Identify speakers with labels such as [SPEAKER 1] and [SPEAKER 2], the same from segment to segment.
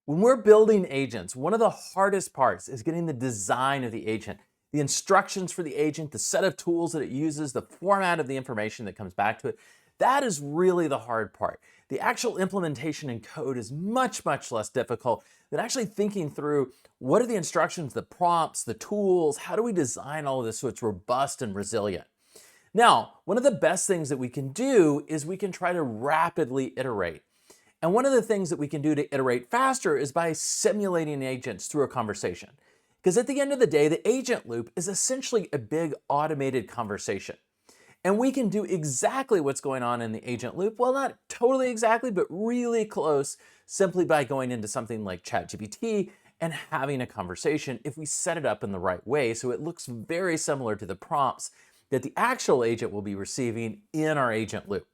[SPEAKER 1] When we're building agents, one of the hardest parts is getting the design of the agent, the instructions for the agent, the set of tools that it uses, the format of the information that comes back to it. That is really the hard part. The actual implementation in code is much, much less difficult than actually thinking through what are the instructions, the prompts, the tools, how do we design all of this so it's robust and resilient. Now, one of the best things that we can do is we can try to rapidly iterate. And one of the things that we can do to iterate faster is by simulating agents through a conversation. Because at the end of the day, the agent loop is essentially a big automated conversation. And we can do exactly what's going on in the agent loop. Well, not totally exactly, but really close, simply by going into something like ChatGPT and having a conversation if we set it up in the right way. So it looks very similar to the prompts that the actual agent will be receiving in our agent loop.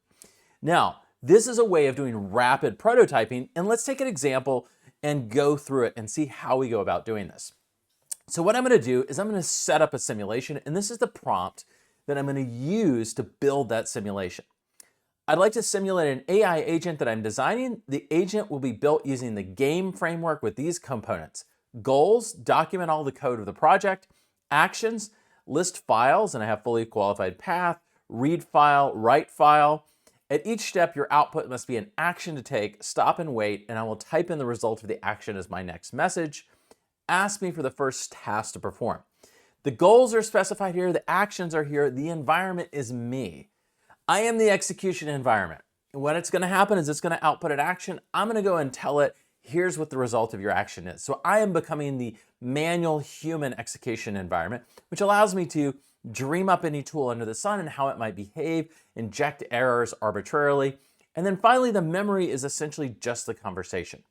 [SPEAKER 1] Now, this is a way of doing rapid prototyping, and let's take an example and go through it and see how we go about doing this. So what I'm going to do is I'm going to set up a simulation, and this is the prompt that I'm going to use to build that simulation. I'd like to simulate an AI agent that I'm designing. The agent will be built using the game framework with these components: goals, document all the code of the project; actions, list files, and I have fully qualified path; read file, write file. At each step, your output must be an action to take, stop and wait, and I will type in the result of the action as my next message. Ask me for the first task to perform. The goals are specified here, the actions are here, the environment is me. I am the execution environment. And what it's gonna happen is it's gonna output an action. I'm gonna go and tell it, here's what the result of your action is. So I am becoming the manual human execution environment, which allows me to dream up any tool under the sun and how it might behave, inject errors arbitrarily. And then finally, the memory is essentially just the conversation.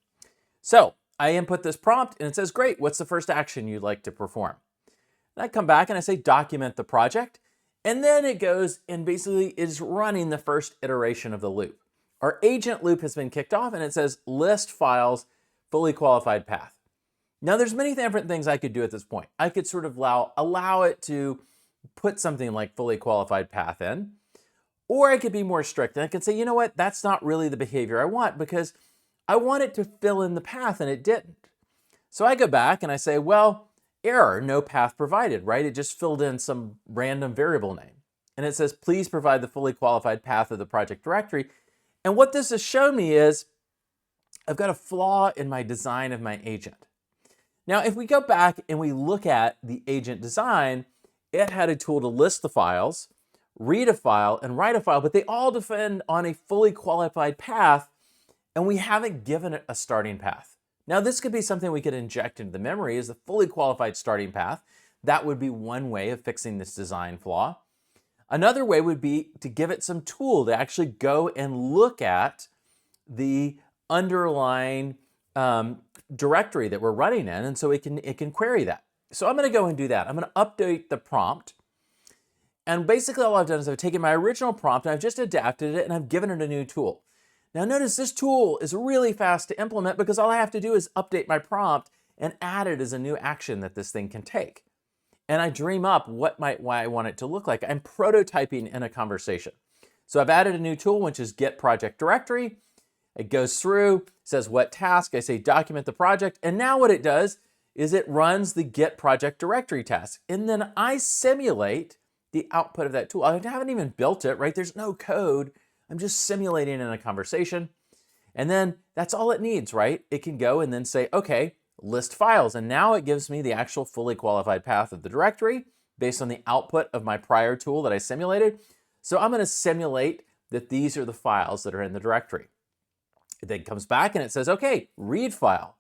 [SPEAKER 1] So I input this prompt and it says, great, what's the first action you'd like to perform? And I come back and I say, document the project. And then it goes and basically is running the first iteration of the loop. Our agent loop has been kicked off and it says list files, fully qualified path. Now there's many different things I could do at this point. I could sort of allow it to put something like fully qualified path in, or I could be more strict and I could say, you know what, that's not really the behavior I want because I want it to fill in the path and it didn't. So I go back and I say, well, error, no path provided, right? It just filled in some random variable name. And it says, please provide the fully qualified path of the project directory. And what this has shown me is I've got a flaw in my design of my agent. Now, if we go back and we look at the agent design, it had a tool to list the files, read a file, and write a file, but they all depend on a fully qualified path, and we haven't given it a starting path. Now, this could be something we could inject into the memory as a fully qualified starting path. That would be one way of fixing this design flaw. Another way would be to give it some tool to actually go and look at the underlying directory that we're running in, and so it can query that. So I'm going to go and do that. I'm going to update the prompt. And basically all I've done is I've taken my original prompt and I've just adapted it and I've given it a new tool. Now notice this tool is really fast to implement because all I have to do is update my prompt and add it as a new action that this thing can take. And I dream up what I want it to look like. I'm prototyping in a conversation. So I've added a new tool, which is get project directory. It goes through, says what task, I say document the project, and now what it does is it runs the get project directory task. And then I simulate the output of that tool. I haven't even built it, right? There's no code. I'm just simulating in a conversation. And then that's all it needs, right? It can go and then say, okay, list files. And now it gives me the actual fully qualified path of the directory based on the output of my prior tool that I simulated. So I'm going to simulate that these are the files that are in the directory. It then comes back and it says, okay, read file.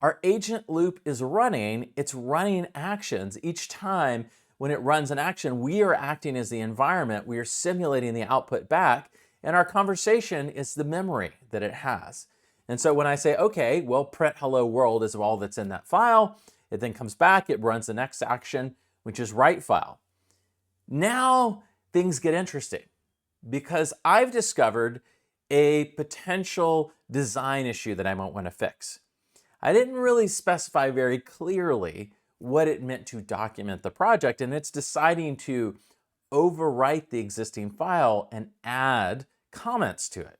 [SPEAKER 1] Our agent loop is running, it's running actions. Each time when it runs an action, we are acting as the environment, we are simulating the output back, and our conversation is the memory that it has. And so when I say, okay, well, print hello world is all that's in that file, it then comes back, it runs the next action, which is write file. Now things get interesting because I've discovered a potential design issue that I might want to fix. I didn't really specify very clearly what it meant to document the project, and it's deciding to overwrite the existing file and add comments to it.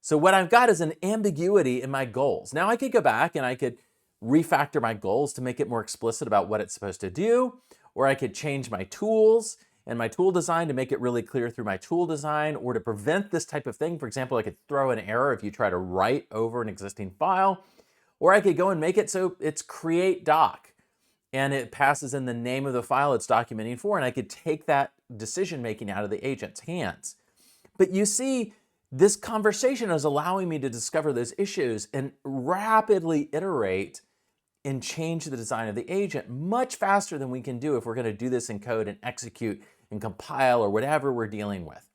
[SPEAKER 1] So what I've got is an ambiguity in my goals. Now I could go back and I could refactor my goals to make it more explicit about what it's supposed to do, or I could change my tools and my tool design to make it really clear through my tool design, or to prevent this type of thing. For example, I could throw an error if you try to write over an existing file, or I could go and make it so it's create doc and it passes in the name of the file it's documenting for, and I could take that decision making out of the agent's hands. But you see, this conversation is allowing me to discover those issues and rapidly iterate and change the design of the agent much faster than we can do if we're going to do this in code and execute and compile or whatever we're dealing with.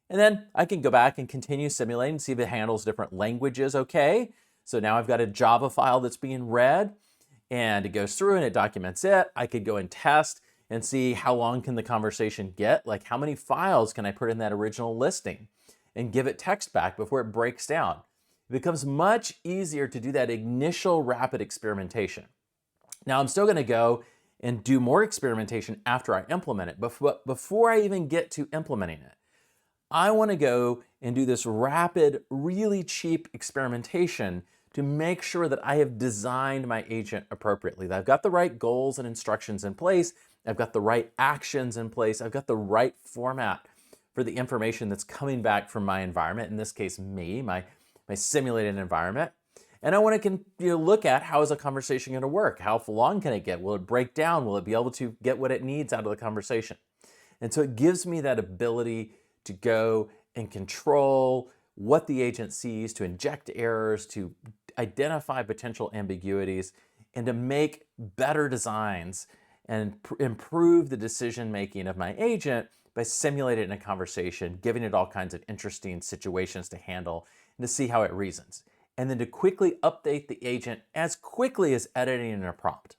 [SPEAKER 1] And then I can go back and continue simulating, see if it handles different languages okay. So now I've got a Java file that's being read and it goes through and it documents it. I could go and test and see how long can the conversation get, like how many files can I put in that original listing and give it text back before it breaks down. It becomes much easier to do that initial rapid experimentation. Now I'm still gonna go and do more experimentation after I implement it, but before I even get to implementing it, I wanna go and do this rapid, really cheap experimentation to make sure that I have designed my agent appropriately, that I've got the right goals and instructions in place, I've got the right actions in place, I've got the right format for the information that's coming back from my environment, in this case, me, my simulated environment. And I want to look at how is a conversation going to work? How long can it get? Will it break down? Will it be able to get what it needs out of the conversation? And so it gives me that ability to go and control what the agent sees, to inject errors, to identify potential ambiguities, and to make better designs and improve the decision making of my agent by simulating it in a conversation, giving it all kinds of interesting situations to handle and to see how it reasons. And then to quickly update the agent as quickly as editing in a prompt.